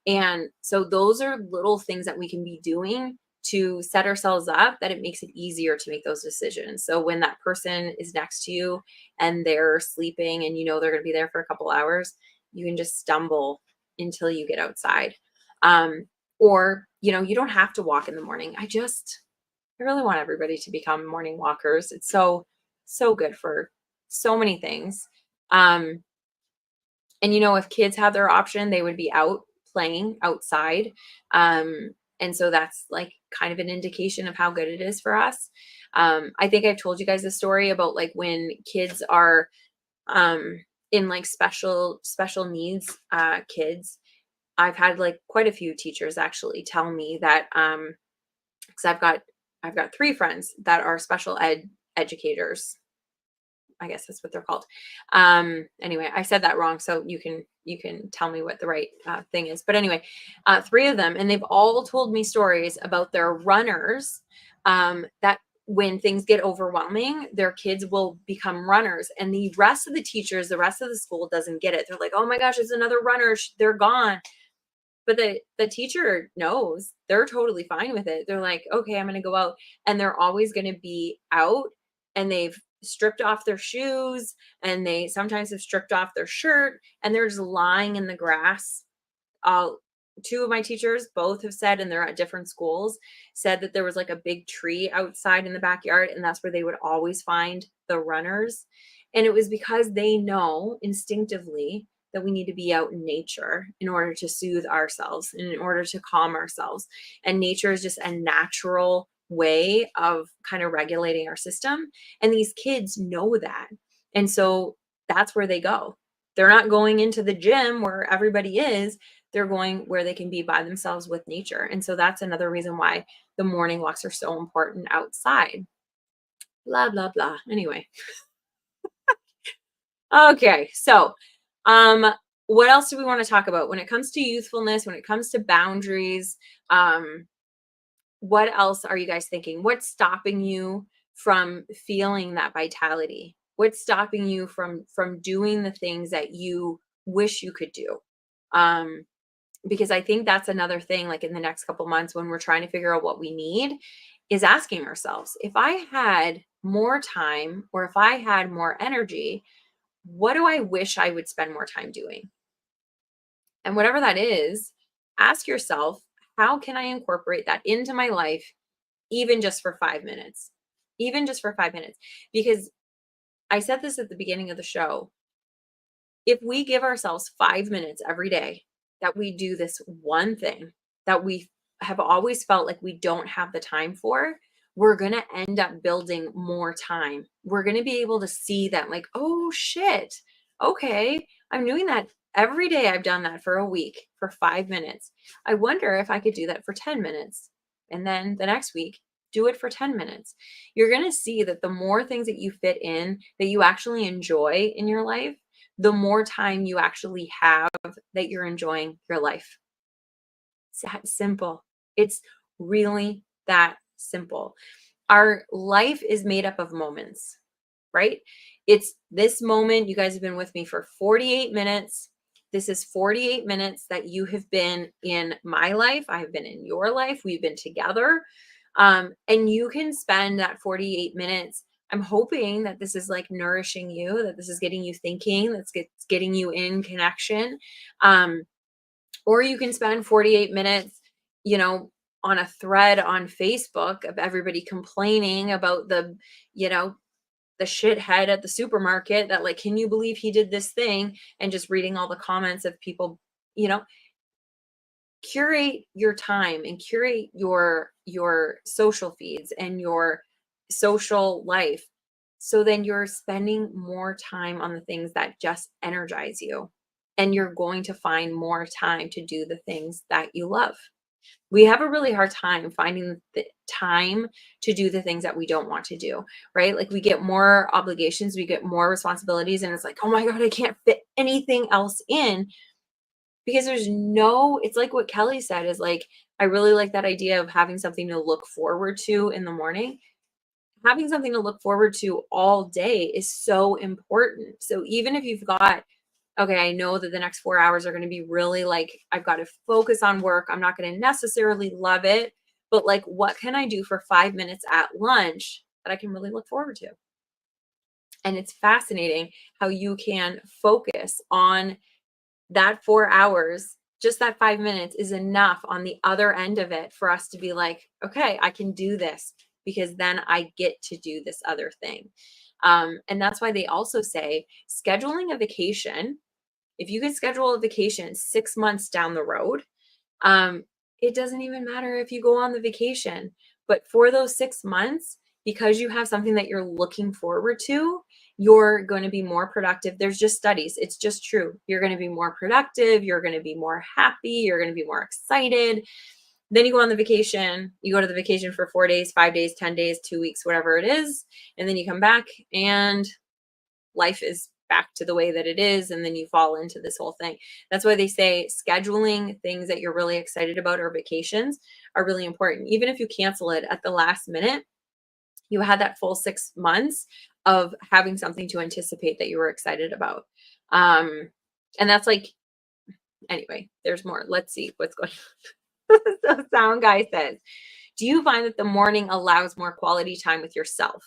And so those are little things that we can be doing to set ourselves up that it makes it easier to make those decisions. So when that person is next to you and they're sleeping and you know they're going to be there for a couple hours, you can just stumble until you get outside. Or, you don't have to walk in the morning. I really want everybody to become morning walkers. It's so good for so many things. Um, and if kids had their option, they would be out playing outside. And so that's like kind of an indication of how good it is for us. I think I've told you guys a story about like when kids are in like special needs kids. I've had like quite a few teachers actually tell me that because I've got 3 friends that are special ed educators. I guess that's what they're called. Anyway, I said that wrong, so you can tell me what the right thing is. But anyway, 3 of them, and they've all told me stories about their runners. That when things get overwhelming, their kids will become runners, and the rest of the teachers, the rest of the school doesn't get it. They're like, "Oh my gosh, it's another runner. They're gone." But the teacher knows. They're totally fine with it. They're like, "Okay, I'm going to go out." And they're always going to be out, and they've stripped off their shoes, and they sometimes have stripped off their shirt, and they're just lying in the grass. 2 of my teachers both have said, and they're at different schools, said that there was like a big tree outside in the backyard, and that's where they would always find the runners. And it was because they know instinctively that we need to be out in nature in order to soothe ourselves and in order to calm ourselves. And nature is just a natural way of kind of regulating our system. And these kids know that. And so that's where they go. They're not going into the gym where everybody is. They're going where they can be by themselves with nature. And so that's another reason why the morning walks are so important outside. Blah, blah, blah. Anyway. Okay. So, what else do we want to talk about when it comes to youthfulness, when it comes to boundaries? What else are you guys thinking? What's stopping you from feeling that vitality? What's stopping you from doing the things that you wish you could do? Because I think that's another thing, like in the next couple months when we're trying to figure out what we need, is asking ourselves, if I had more time or if I had more energy, what do I wish I would spend more time doing? And whatever that is, ask yourself, how can I incorporate that into my life, even just for 5 minutes? Even just for 5 minutes. Because I said this at the beginning of the show. If we give ourselves 5 minutes every day that we do this one thing that we have always felt like we don't have the time for, we're going to end up building more time. We're going to be able to see that, like, oh shit, okay, I'm doing that every day. I've done that for a week for 5 minutes. I wonder if I could do that for 10 minutes. And then the next week, do it for 10 minutes. You're going to see that the more things that you fit in that you actually enjoy in your life, the more time you actually have that you're enjoying your life. It's that simple. It's really that simple. Our life is made up of moments, right? It's this moment. You guys have been with me for 48 minutes. This is 48 minutes that you have been in my life. I've been in your life. We've been together. And you can spend that 48 minutes. I'm hoping that this is like nourishing you, that this is getting you thinking, that's getting you in connection. Or you can spend 48 minutes, on a thread on Facebook of everybody complaining about the shithead at the supermarket that, like, can you believe he did this thing? And just reading all the comments of people, curate your time and curate your social feeds and your social life. So then you're spending more time on the things that just energize you. And you're going to find more time to do the things that you love. We have a really hard time finding the time to do the things that we don't want to do, right? Like we get more obligations, we get more responsibilities, and it's like, oh my God, I can't fit anything else in because it's like what Kelly said is like, I really like that idea of having something to look forward to in the morning. Having something to look forward to all day is so important. So even if you've got, okay, I know that the next 4 hours are going to be really like, I've got to focus on work. I'm not going to necessarily love it, but like, what can I do for 5 minutes at lunch that I can really look forward to? And it's fascinating how you can focus on that 4 hours. Just that 5 minutes is enough on the other end of it for us to be like, okay, I can do this because then I get to do this other thing. And that's why they also say scheduling a vacation, if you can schedule a vacation 6 months down the road, um, it doesn't even matter if you go on the vacation, but for those 6 months, because you have something that you're looking forward to, you're going to be more productive. There's just studies. It's just true. You're going to be more productive. You're going to be more happy. You're going to be more excited. Then you go on the vacation. You go to the vacation for 4 days, 5 days, 10 days, 2 weeks, whatever it is. And then you come back and life is back to the way that it is, and then you fall into this whole thing. That's why they say scheduling things that you're really excited about or vacations are really important. Even if you cancel it at the last minute, you had that full 6 months of having something to anticipate that you were excited about. And that's like, anyway, there's more. Let's see what's going on. So sound guy says, do you find that the morning allows more quality time with yourself?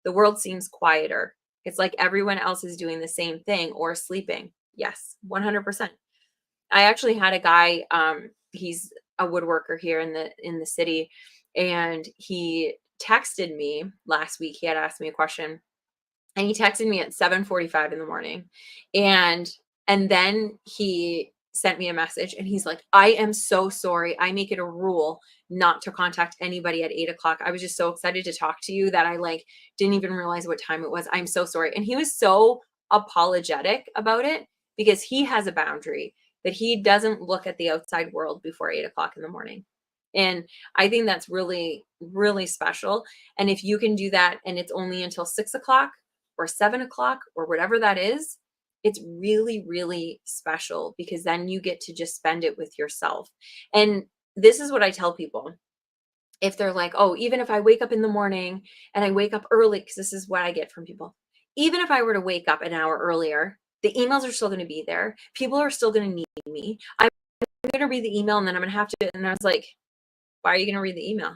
The world seems quieter. It's like everyone else is doing the same thing or sleeping. Yes, 100%. I actually had a guy, he's a woodworker here in the city, and he texted me last week. He had asked me a question, and he texted me at 7:45 in the morning. And then he sent me a message, and he's like, I am so sorry. I make it a rule not to contact anybody at 8 o'clock. I was just so excited to talk to you that I like didn't even realize what time it was. I'm so sorry. And he was so apologetic about it because he has a boundary that he doesn't look at the outside world before 8 o'clock in the morning. And I think that's really, really special. And if you can do that and it's only until 6 o'clock or 7 o'clock or whatever that is, it's really, really special because then you get to just spend it with yourself. And this is what I tell people. If they're like, oh, even if I wake up in the morning and I wake up early, because this is what I get from people. Even if I were to wake up an hour earlier, the emails are still going to be there. People are still going to need me. I'm going to read the email and then I'm going to have to. And I was like, why are you going to read the email?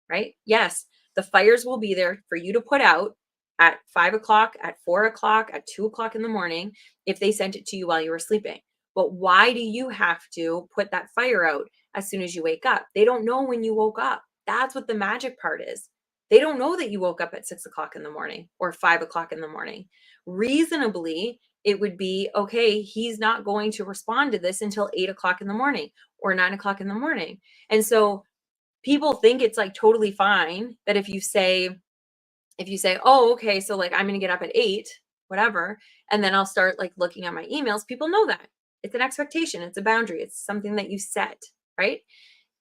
Right? Yes, the fires will be there for you to put out at 5 o'clock, at 4 o'clock, at 2 o'clock in the morning if they sent it to you while you were sleeping. But why do you have to put that fire out as soon as you wake up? They don't know when you woke up. That's what the magic part is. They don't know that you woke up at 6 o'clock in the morning or 5 o'clock in the morning. Reasonably, it would be okay, he's not going to respond to this until 8 o'clock in the morning or 9 o'clock in the morning. And so people think it's like totally fine that if you say, oh, okay, so like I'm going to get up at 8, whatever, and then I'll start like looking at my emails. People know that. It's an expectation. It's a boundary. It's something that you set, right?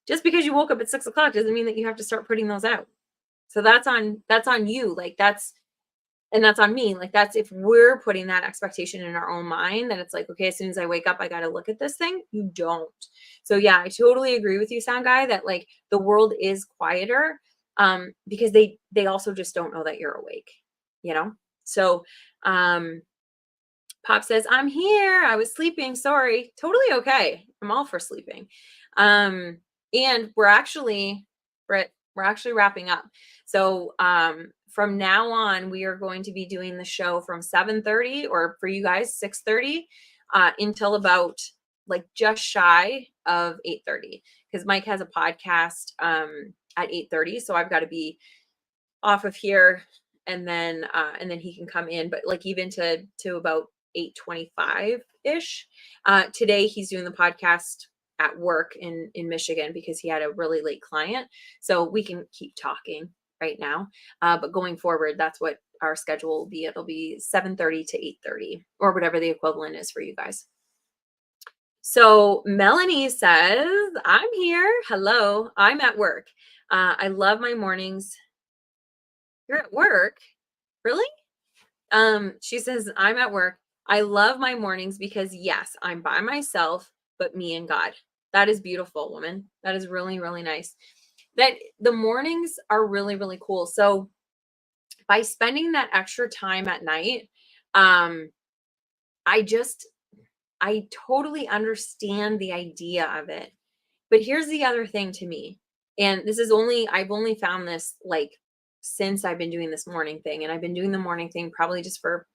Just because you woke up at 6 o'clock doesn't mean that you have to start putting those out. So that's on you. Like that's on me. Like that's if we're putting that expectation in our own mind that it's like, okay, as soon as I wake up, I got to look at this thing. You don't. So yeah, I totally agree with you, sound guy, that like the world is quieter because they also just don't know that you're awake, you know? So Pop says, I'm here. I was sleeping. Sorry. Totally okay. I'm all for sleeping. And we're actually wrapping up. So from now on, we are going to be doing the show from 7:30 or for you guys 6:30 until about like just shy of 8:30 because Mike has a podcast at 8:30. So I've got to be off of here and then he can come in, but like even to about 8:25 ish. Today he's doing the podcast at work in Michigan because he had a really late client. So we can keep talking right now. But going forward, that's what our schedule will be. It'll be 7:30 to 8:30 or whatever the equivalent is for you guys. So Melanie says, I'm here. Hello. I'm at work. I love my mornings. You're at work? Really? She says, I'm at work. I love my mornings because yes, I'm by myself, but me and God. That is beautiful, woman. That is really, really nice. That the mornings are really, really cool. So by spending that extra time at night, I totally understand the idea of it. But here's the other thing to me. And I've only found this like since I've been doing this morning thing. And I've been doing the morning thing probably just for,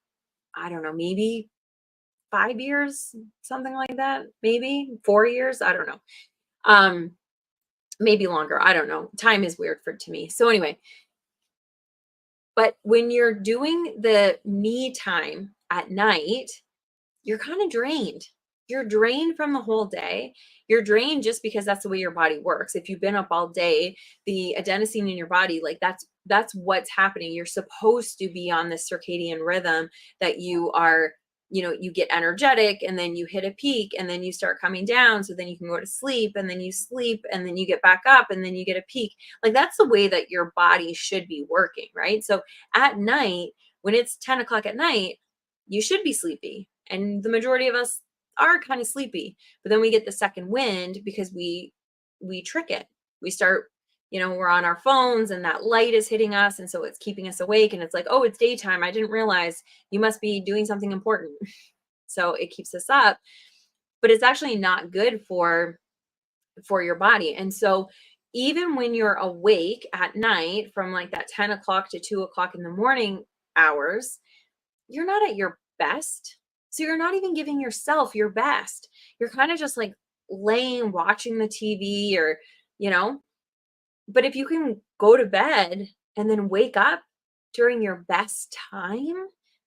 I don't know, maybe 5 years, something like that. Maybe 4 years. I don't know. Um, maybe longer. I don't know. Time is weird to me. So anyway, but when you're doing the me time at night, you're kind of drained. You're drained from the whole day. You're drained just because that's the way your body works. If you've been up all day, the adenosine in your body, like that's what's happening. You're supposed to be on this circadian rhythm that you are, you get energetic and then you hit a peak and then you start coming down. So then you can go to sleep and then you sleep and then you get back up and then you get a peak. Like that's the way that your body should be working, right? So at night, when it's 10 o'clock at night, you should be sleepy. And the majority of us are kind of sleepy, but then we get the second wind because we trick it. We start, we're on our phones and that light is hitting us. And so it's keeping us awake. And it's like, oh, it's daytime. I didn't realize you must be doing something important. So it keeps us up, but it's actually not good for your body. And so even when you're awake at night from like that 10 o'clock to 2 o'clock in the morning hours, you're not at your best. So you're not even giving yourself your best. You're kind of just like laying, watching the TV or, you know, but if you can go to bed and then wake up during your best time,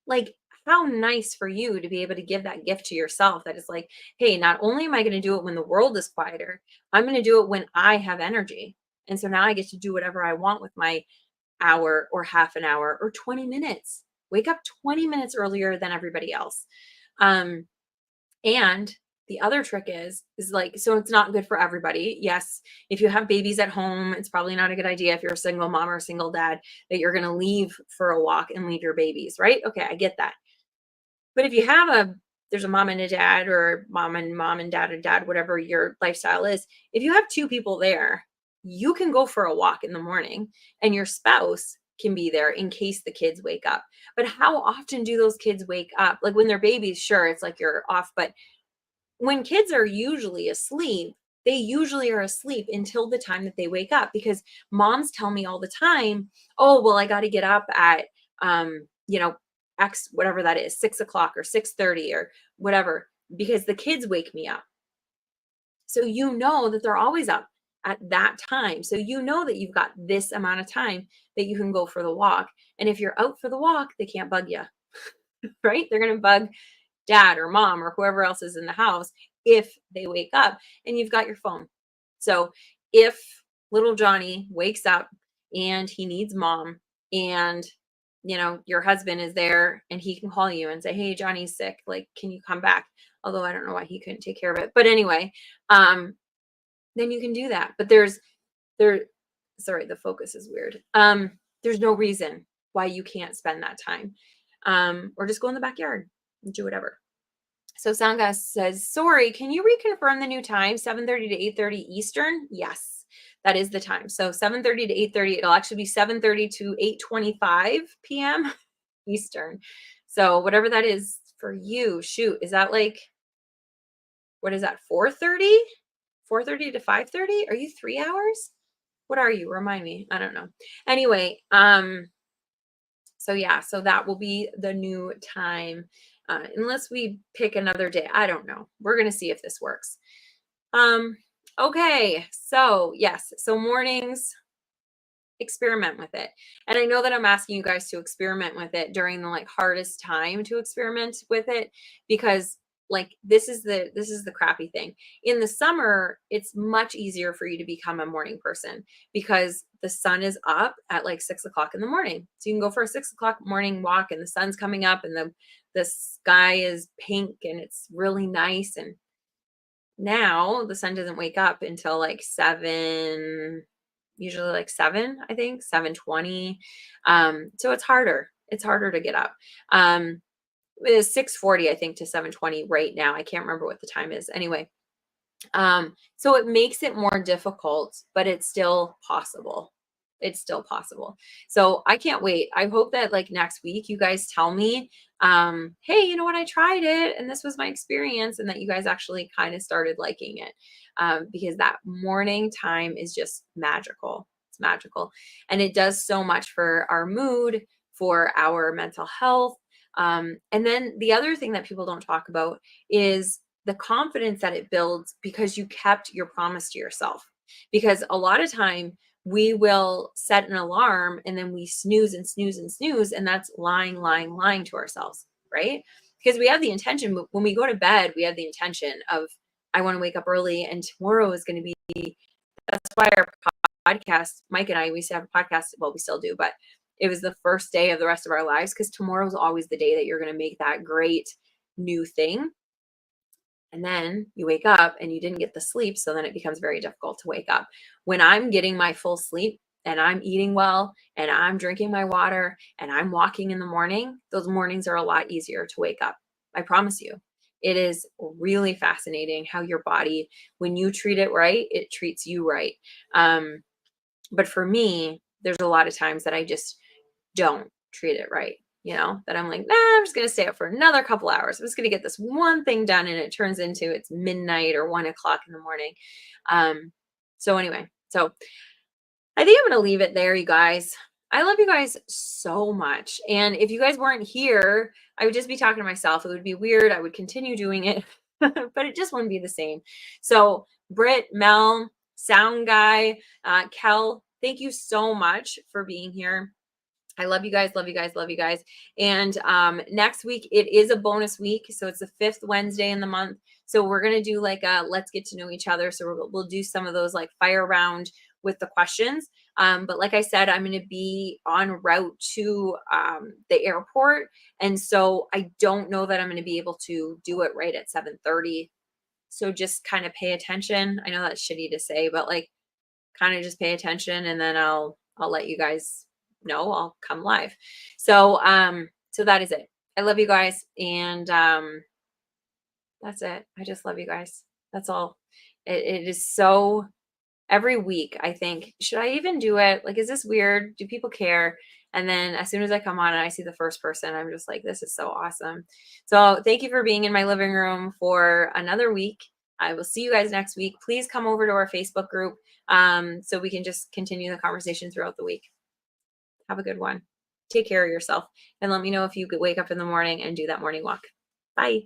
like how nice for you to be able to give that gift to yourself that is like, hey, not only am I going to do it when the world is quieter, I'm going to do it when I have energy. And so now I get to do whatever I want with my hour or half an hour or 20 minutes. Wake up 20 minutes earlier than everybody else. And the other trick is like, so it's not good for everybody. Yes. If you have babies at home, it's probably not a good idea if you're a single mom or a single dad that you're going to leave for a walk and leave your babies, right? Okay. I get that. But if you have there's a mom and a dad or mom and dad and dad, whatever your lifestyle is, if you have two people there, you can go for a walk in the morning and your spouse can be there in case the kids wake up. But how often do those kids wake up? Like when they're babies, sure, it's like you're off. But when kids are usually asleep, they usually are asleep until the time that they wake up because moms tell me all the time, oh, well, I got to get up at, you know, X, whatever that is, 6 o'clock or 6:30 or whatever, because the kids wake me up. So you know that they're always up at that time. So you know that you've got this amount of time that you can go for the walk. And if you're out for the walk, they can't bug you, right? They're going to bug dad or mom or whoever else is in the house if they wake up and you've got your phone. So if little Johnny wakes up and he needs mom and your husband is there and he can call you and say, hey, Johnny's sick, like can you come back? Although I don't know why he couldn't take care of it, but anyway, then you can do that. But sorry, the focus is weird. There's no reason why you can't spend that time, or just go in the backyard and do whatever. So Sangha says, sorry, can you reconfirm the new time, 7:30 to 8:30 Eastern? Yes, that is the time. So 7:30 to 8:30, it'll actually be 7:30 to 8:25 p.m. Eastern. So whatever that is for you, shoot, is that like, what is that, 4:30? 4:30 to 5:30? Are you 3 hours? What are you? Remind me. I don't know. Anyway, so yeah, so that will be the new time. Unless we pick another day. I don't know. We're going to see if this works. Okay. So yes. So mornings, experiment with it. And I know that I'm asking you guys to experiment with it during the like hardest time to experiment with it, because like this is the crappy thing. In the summer, it's much easier for you to become a morning person because the sun is up at like 6 o'clock in the morning. So you can go for a 6 o'clock morning walk and the sun's coming up and the sky is pink and it's really nice. And now the sun doesn't wake up until like 7, usually like 7, I think 7:20. So it's harder to get up. It is 6:40, I think, to 7:20 right now. I can't remember what the time is. Anyway, so it makes it more difficult, but it's still possible. It's still possible. So I can't wait. I hope that like next week you guys tell me, hey, you know what, I tried it and this was my experience, and that you guys actually kind of started liking it. Because that morning time is just magical. It's magical. And it does so much for our mood, for our mental health. And then the other thing that people don't talk about is the confidence that it builds because you kept your promise to yourself. Because a lot of time we will set an alarm and then we snooze and snooze and snooze, and that's lying to ourselves, right? Because we have the intention when we go to bed, we have the intention of, I want to wake up early and tomorrow is going to be, that's why our podcast, Mike and I, we used to have a podcast, well, we still do, but it was the first day of the rest of our lives, because tomorrow's always the day that you're going to make that great new thing. And then you wake up and you didn't get the sleep. So then it becomes very difficult to wake up. When I'm getting my full sleep and I'm eating well and I'm drinking my water and I'm walking in the morning, those mornings are a lot easier to wake up. I promise you. It is really fascinating how your body, when you treat it right, it treats you right. But for me, there's a lot of times that I just don't treat it right. That I'm like, nah, I'm just going to stay up for another couple hours. I'm just going to get this one thing done. And it turns into it's midnight or 1 o'clock in the morning. So anyway, so I think I'm going to leave it there, you guys. I love you guys so much. And if you guys weren't here, I would just be talking to myself. It would be weird. I would continue doing it, but it just wouldn't be the same. So Britt, Mel, sound guy, Kel, thank you so much for being here. I love you guys, love you guys, love you guys. And next week, it is a bonus week. So it's the 5th Wednesday in the month. So we're going to do like a let's get to know each other. So we'll do some of those like fire round with the questions. But like I said, I'm going to be en route to the airport. And so I don't know that I'm going to be able to do it right at 7:30. So just kind of pay attention. I know that's shitty to say, but like kind of just pay attention, and then I'll let you guys know I'll come live. So so that is it. I love you guys, and that's it. I just love you guys. That's all. It is so, every week I think, should I even do it? Like, is this weird? Do people care? And then as soon as I come on and I see the first person, I'm just like, this is so awesome. So thank you for being in my living room for another week. I will see you guys next week. Please come over to our Facebook group so we can just continue the conversation throughout the week. Have a good one. Take care of yourself, and let me know if you could wake up in the morning and do that morning walk. Bye.